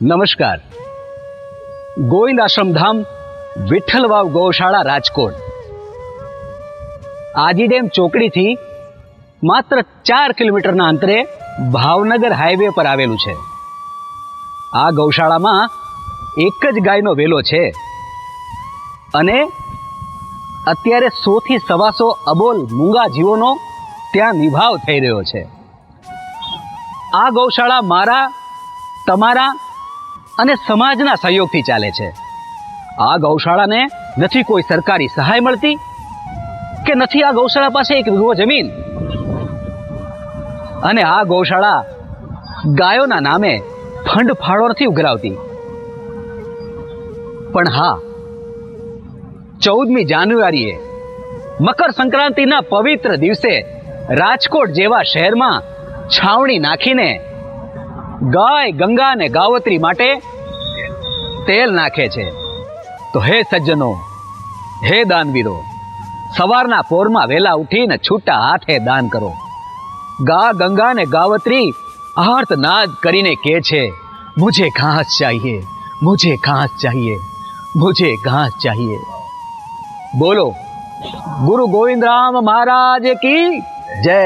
નમસ્કાર. ગોવિંદ આશ્રમધામ વિઠ્ઠલવાવ ગૌશાળા રાજકોટ આજી ડેમ ચોકડીથી માત્ર 4 કિલોમીટરના અંતરે ભાવનગર હાઈવે પર આવેલું છે. આ ગૌશાળામાં એક જ ગાયનો વેલો છે અને અત્યારે 100 થી 125 અબોલ મૂંગા જીવોનો ત્યાં નિભાવ થઈ રહ્યો છે. આ ગૌશાળા મારા, તમારા અને સમાજના સહયોગથી ચાલે છે. આ ગૌશાળાને નથી કોઈ સરકારી સહાય મળતી કે નથી આ ગૌશાળા પાસે એક વીઘો જમીન, અને આ ગૌશાળા ગાયોના નામે ફંડ ફાળો નથી ઉઘરાવતી. પણ હા, 14મી જાન્યુઆરીએ મકર સંક્રાંતિના પવિત્ર દિવસે રાજકોટ જેવા શહેરમાં છાવણી નાખીને ગાય, ગંગા અને ગાવત્રી માટે તેલ નાખે છે. તો હે સજ્જનો, હે દાનવીરો, સવારના પોરમાં વહેલા ઉઠીને છૂટા હાથે દાન કરો. ગંગા ને ગાવત્રી આર્તનાદ કરીને કહે છે, મુझे घास चाहिए, मुझे घास चाहिए, मुझे घास चाहिए. બોલો ગુરુ ગોવિંદ રામ મહારાજ કી જય.